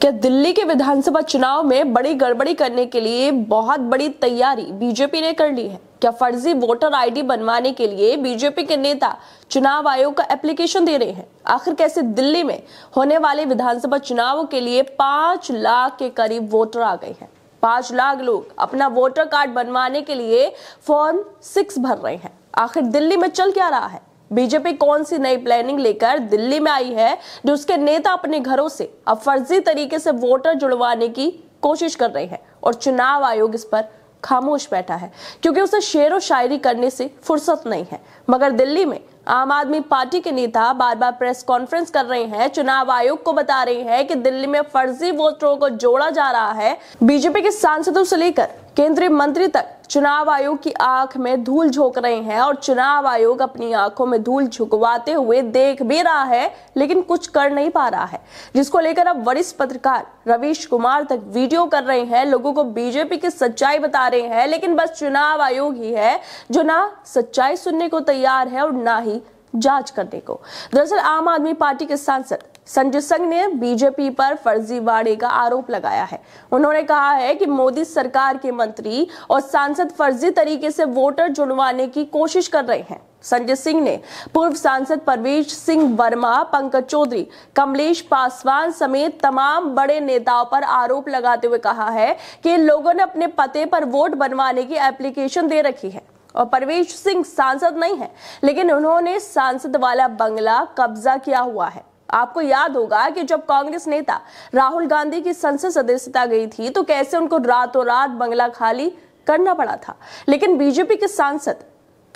क्या दिल्ली के विधानसभा चुनाव में बड़ी गड़बड़ी करने के लिए बहुत बड़ी तैयारी बीजेपी ने कर ली है? क्या फर्जी वोटर आईडी बनवाने के लिए बीजेपी के नेता चुनाव आयोग का एप्लीकेशन दे रहे हैं? आखिर कैसे दिल्ली में होने वाले विधानसभा चुनाव के लिए 5 लाख के करीब वोटर आ गए हैं। 5 लाख लोग अपना वोटर कार्ड बनवाने के लिए फॉर्म 6 भर रहे हैं। आखिर दिल्ली में चल क्या रहा है? बीजेपी कौन सी नई प्लानिंग लेकर दिल्ली में आई है जो उसके नेता अपने घरों से अब फर्जी तरीके से वोटर जुड़वाने की कोशिश कर रहे हैं और चुनाव आयोग इस पर खामोश बैठा है क्योंकि उसे शेर व शायरी करने से फुर्सत नहीं है। मगर दिल्ली में आम आदमी पार्टी के नेता बार बार प्रेस कॉन्फ्रेंस कर रहे हैं, चुनाव आयोग को बता रहे हैं कि दिल्ली में फर्जी वोटरों को जोड़ा जा रहा है। बीजेपी के सांसदों से लेकर केंद्रीय मंत्री तक चुनाव आयोग की आंख में धूल झोंक रहे हैं और चुनाव आयोग अपनी आंखों में धूल झुकवाते हुए देख भी रहा है लेकिन कुछ कर नहीं पा रहा है, जिसको लेकर अब वरिष्ठ पत्रकार रवीश कुमार तक वीडियो कर रहे हैं, लोगों को बीजेपी की सच्चाई बता रहे हैं। लेकिन बस चुनाव आयोग ही है जो ना सच्चाई सुनने को तैयार है और ना ही जांच करने को। दरअसल आम आदमी पार्टी के सांसद संजय सिंह ने बीजेपी पर फर्जीवाड़े का आरोप लगाया है। उन्होंने कहा है कि मोदी सरकार के मंत्री और सांसद फर्जी तरीके से वोटर जुड़वाने की कोशिश कर रहे हैं। संजय सिंह ने पूर्व सांसद परवेश सिंह वर्मा, पंकज चौधरी, कमलेश पासवान समेत तमाम बड़े नेताओं पर आरोप लगाते हुए कहा है कि इन लोगों ने अपने पते पर वोट बनवाने की एप्लीकेशन दे रखी है और परवेश सिंह सांसद नहीं है लेकिन उन्होंने सांसद वाला बंगला कब्जा किया हुआ है। आपको याद होगा कि जब कांग्रेस नेता राहुल गांधी की संसद सदस्यता गई थी तो कैसे उनको रातों रात बंगला खाली करना पड़ा था। लेकिन बीजेपी के सांसद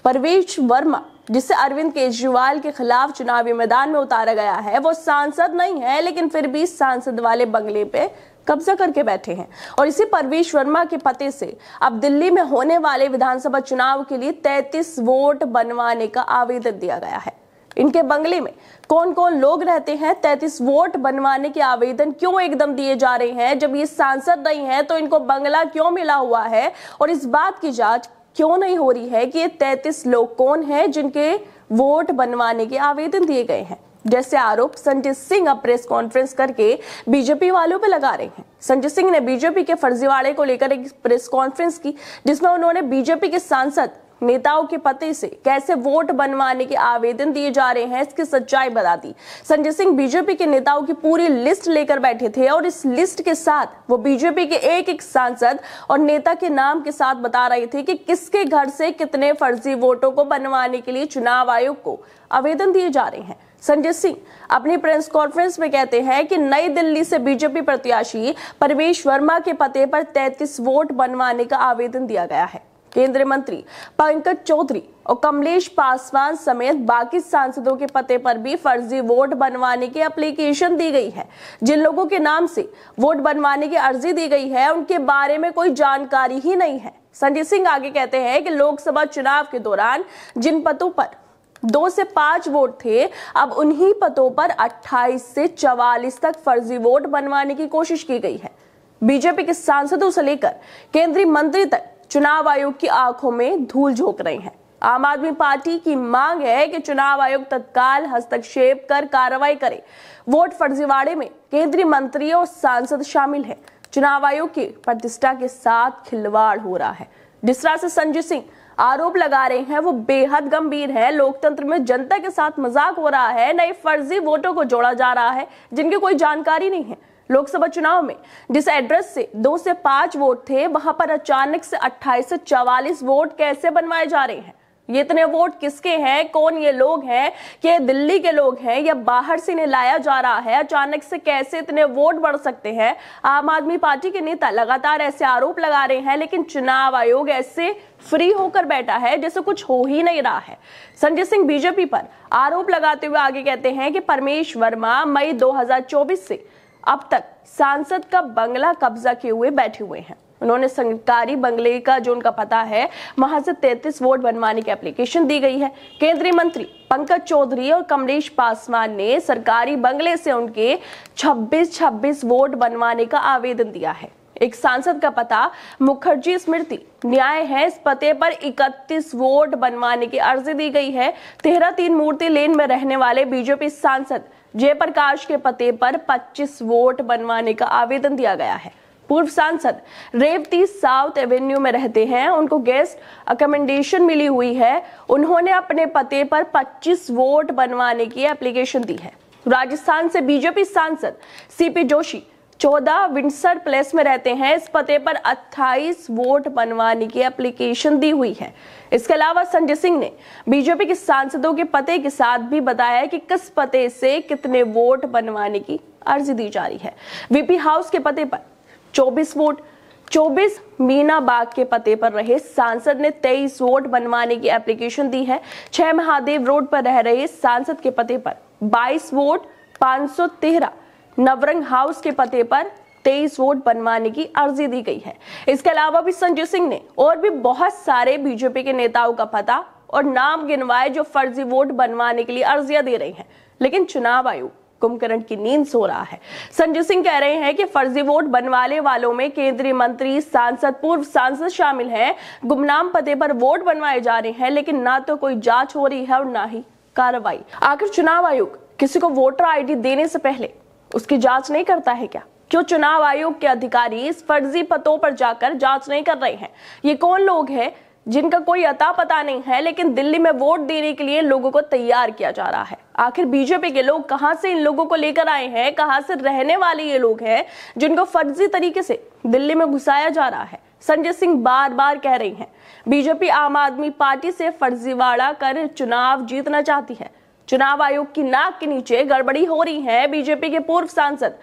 परवेश वर्मा, जिसे अरविंद केजरीवाल के खिलाफ चुनावी मैदान में उतारा गया है, वो सांसद नहीं है लेकिन फिर भी सांसद वाले बंगले पे कब्जा करके बैठे हैं। और इसी परवेश वर्मा के पते से अब दिल्ली में होने वाले विधानसभा चुनाव के लिए 33 वोट बनवाने का आवेदन दिया गया है। इनके बंगले में कौन कौन लोग रहते हैं? 33 वोट बनवाने के आवेदन क्यों एकदम दिए जा रहे हैं? जब ये सांसद नहीं है तो इनको बंगला क्यों मिला हुआ है? और इस बात की जांच क्यों नहीं हो रही है कि ये 33 लोग कौन हैं जिनके वोट बनवाने के आवेदन दिए गए हैं? जैसे आरोप संजय सिंह अब प्रेस कॉन्फ्रेंस करके बीजेपी वालों पे लगा रहे हैं। संजय सिंह ने बीजेपी के फर्जीवाड़े को लेकर एक प्रेस कॉन्फ्रेंस की जिसमें उन्होंने बीजेपी के सांसद नेताओं के पते से कैसे वोट बनवाने के आवेदन दिए जा रहे हैं इसकी सच्चाई बता दी। संजय सिंह बीजेपी के नेताओं की पूरी लिस्ट लेकर बैठे थे और इस लिस्ट के साथ वो बीजेपी के एक एक सांसद और नेता के नाम के साथ बता रहे थे कि किसके घर से कितने फर्जी वोटों को बनवाने के लिए चुनाव आयोग को आवेदन दिए जा रहे हैं। संजय सिंह अपनी प्रेस कॉन्फ्रेंस में कहते हैं कि नई दिल्ली से बीजेपी प्रत्याशी परवेश वर्मा के पते पर 33 वोट बनवाने का आवेदन दिया गया है। केंद्रीय मंत्री पंकज चौधरी और कमलेश पासवान समेत बाकी सांसदों के पते पर भी फर्जी वोट बनवाने की एप्लीकेशन दी गई है। जिन लोगों के नाम से वोट बनवाने की अर्जी दी गई है उनके बारे में कोई जानकारी ही नहीं है। संजय सिंह आगे कहते हैं कि लोकसभा चुनाव के दौरान जिन पतों पर 2 से 5 वोट थे, अब उन्हीं पतों पर 28 से 44 तक फर्जी वोट बनवाने की कोशिश की गई है। बीजेपी के सांसदों से लेकर केंद्रीय मंत्री तक चुनाव आयोग की आंखों में धूल झोंक रहे हैं। आम आदमी पार्टी की मांग है कि चुनाव आयोग तत्काल हस्तक्षेप कर कार्रवाई करे। वोट फर्जीवाड़े में केंद्रीय मंत्री और सांसद शामिल हैं। चुनाव आयोग की प्रतिष्ठा के साथ खिलवाड़ हो रहा है। जिस तरह से संजय सिंह आरोप लगा रहे हैं वो बेहद गंभीर है। लोकतंत्र में जनता के साथ मजाक हो रहा है। नए फर्जी वोटों को जोड़ा जा रहा है जिनकी कोई जानकारी नहीं है। लोकसभा चुनाव में जिस एड्रेस से 2 से 5 वोट थे वहां पर अचानक से 28 से 44 वोट कैसे बनवाए जा रहे हैं? ये इतने वोट किसके हैं? कौन ये लोग हैं? कि दिल्ली के लोग हैं या बाहर से इन्हें लाया जा रहा है? अचानक से कैसे इतने वोट बढ़ सकते हैं? आम आदमी पार्टी के नेता लगातार ऐसे आरोप लगा रहे हैं लेकिन चुनाव आयोग ऐसे फ्री होकर बैठा है जैसे कुछ हो ही नहीं रहा है। संजय सिंह बीजेपी पर आरोप लगाते हुए आगे कहते हैं कि परवेश वर्मा मई 2024 से अब तक सांसद का बंगला कब्जा किए हुए बैठे हुए हैं। उन्होंने सरकारी बंगले का जो उनका पता है वहां से 33 वोट बनवाने की एप्लीकेशन दी गई है। केंद्रीय मंत्री पंकज चौधरी और कमलेश पासवान ने सरकारी बंगले से उनके 26 वोट बनवाने का आवेदन दिया है। एक सांसद का पता मुखर्जी स्मृति न्याय है, इस पते पर 31 वोट बनवाने की अर्जी दी गई है। 13 तीन मूर्ति लेन में रहने वाले बीजेपी सांसद जयप्रकाश के पते पर 25 वोट बनवाने का आवेदन दिया गया है। पूर्व सांसद रेवती साउथ एवेन्यू में रहते हैं, उनको गेस्ट अकोमोडेशन मिली हुई है। उन्होंने अपने पते पर 25 वोट बनवाने की एप्लीकेशन दी है। राजस्थान से बीजेपी सांसद सीपी जोशी 14 विंडसर प्लेस में रहते हैं। इस पते पर 28 वोट बनवाने की एप्लीकेशन दी हुई है। इसके अलावा संजय सिंह ने बीजेपी के सांसदों के पते के साथ भी बताया कि किस पते से कितने वोट बनवाने की अर्जी दी जा रही है। वीपी हाउस के पते पर 24 वोट, 24 मीना बाग के पते पर रहे सांसद ने 23 वोट बनवाने की एप्लीकेशन दी है। 6 महादेव रोड पर रह रहे सांसद के पते पर 22 वोट, 513 नवरंग हाउस के पते पर 23 वोट बनवाने की अर्जी दी गई है। इसके अलावा भी संजय सिंह ने और भी बहुत सारे बीजेपी के नेताओं का पता और नाम गिनवाए जो फर्जी वोट बनवाने के लिए अर्जियां दे रहे हैं, लेकिन चुनाव आयोग कुंभकर्ण की नींद सो रहा है। संजय सिंह कह रहे हैं कि फर्जी वोट बनवाने वालों में केंद्रीय मंत्री, सांसद, पूर्व सांसद शामिल हैं। गुमनाम पते पर वोट बनवाए जा रहे हैं, लेकिन ना तो कोई जांच हो रही है और ना ही कार्रवाई। आखिर चुनाव आयोग किसी को वोटर आईडी देने से पहले उसकी जांच नहीं करता है क्या? क्यों चुनाव आयोग के अधिकारी इस फर्जी पतों पर जाकर जांच नहीं कर रहे हैं? ये कौन लोग हैं जिनका कोई अता पता नहीं है, लेकिन दिल्ली में वोट देने के लिए लोगों को तैयार किया जा रहा है? आखिर बीजेपी के लोग कहां से इन लोगों को लेकर आए हैं? कहां से रहने वाले ये लोग हैं जिनको फर्जी तरीके से दिल्ली में घुसाया जा रहा है? संजय सिंह बार बार कह रहे हैं बीजेपी आम आदमी पार्टी से फर्जीवाड़ा कर चुनाव जीतना चाहती है। चुनाव आयोग की नाक के नीचे गड़बड़ी हो रही है। बीजेपी के पूर्व सांसद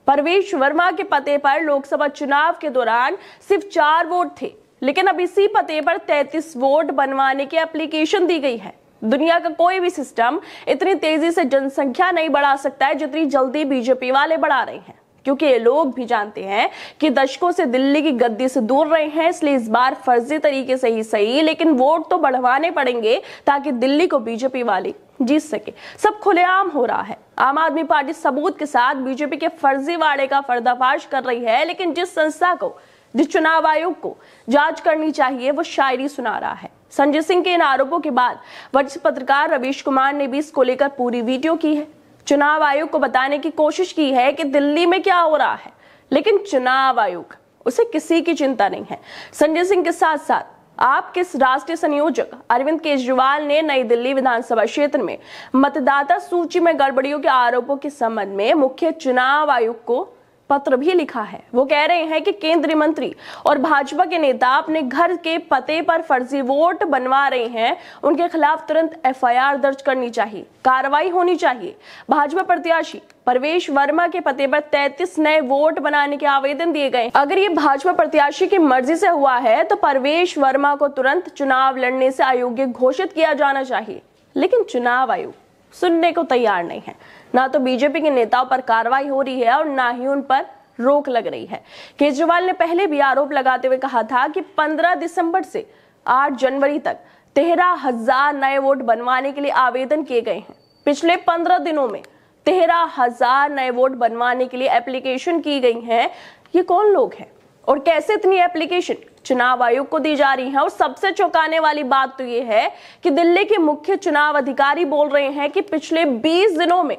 परवेश वर्मा के पते पर लोकसभा चुनाव के दौरान सिर्फ 4 वोट थे, लेकिन अब इसी पते पर 33 वोट बनवाने की एप्लीकेशन दी गई है। दुनिया का कोई भी सिस्टम इतनी तेजी से जनसंख्या नहीं बढ़ा सकता है जितनी जल्दी बीजेपी वाले बढ़ा रहे हैं, क्योंकि ये लोग भी जानते हैं कि दशकों से दिल्ली की गद्दी से दूर रहे हैं। इसलिए इस बार फर्जी तरीके से ही सही, लेकिन वोट तो बढ़वाने पड़ेंगे ताकि दिल्ली को बीजेपी वाले जीत सके। सब खुलेआम हो रहा है। आम आदमी पार्टी सबूत के साथ बीजेपी के फर्जीवाड़े का पर्दाफाश कर रही है, लेकिन जिस संस्था को, जिस चुनाव आयोग को जांच करनी चाहिए, वो शायरी सुना रहा है। संजय सिंह के इन आरोपों के बाद वरिष्ठ पत्रकार रवीश कुमार ने भी इसको लेकर पूरी वीडियो की है। चुनाव आयोग को बताने की कोशिश की है कि दिल्ली में क्या हो रहा है, लेकिन चुनाव आयोग, उसे किसी की चिंता नहीं है। संजय सिंह के साथ साथ आपके राष्ट्रीय संयोजक अरविंद केजरीवाल ने नई दिल्ली विधानसभा क्षेत्र में मतदाता सूची में गड़बड़ियों के आरोपों के संबंध में मुख्य चुनाव आयुक्त को पत्र भी लिखा है। वो कह रहे हैं कि केंद्रीय मंत्री और भाजपा के नेता अपने घर के पते पर फर्जी वोट बनवा रहे हैं, उनके खिलाफ तुरंत एफआईआर दर्ज करनी चाहिए, कार्रवाई होनी चाहिए। भाजपा प्रत्याशी परवेश वर्मा के पते पर 33 नए वोट बनाने के आवेदन दिए गए। अगर ये भाजपा प्रत्याशी की मर्जी से हुआ है तो परवेश वर्मा को तुरंत चुनाव लड़ने से अयोग्य घोषित किया जाना चाहिए, लेकिन चुनाव आयोग सुनने को तैयार नहीं है। ना तो बीजेपी के नेताओं पर कार्रवाई हो रही है और ना ही उन पर रोक लग रही है। केजरीवाल ने पहले भी आरोप लगाते हुए कहा था कि 15 दिसंबर से 8 जनवरी तक 13,000 नए वोट बनवाने के लिए आवेदन किए गए हैं। पिछले 15 दिनों में 13,000 नए वोट बनवाने के लिए एप्लीकेशन की गई हैं। ये कौन लोग हैं और कैसे इतनी एप्लीकेशन चुनाव आयोग को दी जा रही है? और सबसे चौंकाने वाली बात तो ये है कि दिल्ली के मुख्य चुनाव अधिकारी बोल रहे हैं कि पिछले 20 दिनों में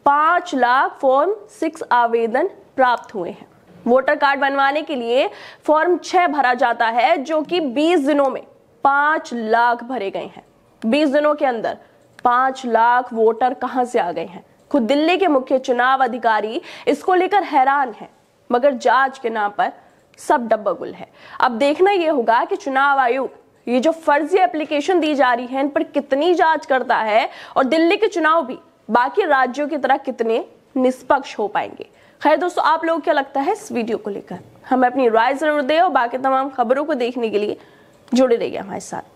5 लाख फॉर्म 6 आवेदन प्राप्त हुए हैं। वोटर कार्ड बनवाने के लिए फॉर्म 6 भरा जाता है, जो कि 20 दिनों में 5 लाख भरे गए हैं। 20 दिनों के अंदर 5 लाख वोटर कहां से आ गए हैं? खुद दिल्ली के मुख्य चुनाव अधिकारी इसको लेकर हैरान हैं, मगर जांच के नाम पर सब डब्बागुल है। अब देखना यह होगा कि चुनाव आयोग ये जो फर्जी एप्लीकेशन दी जा रही है इन पर कितनी जांच करता है और दिल्ली के चुनाव भी बाकी राज्यों की तरह कितने निष्पक्ष हो पाएंगे। खैर दोस्तों, आप लोगों को क्या लगता है इस वीडियो को लेकर? हमें अपनी राय जरूर दें और बाकी तमाम खबरों को देखने के लिए जुड़े रहिए हमारे साथ।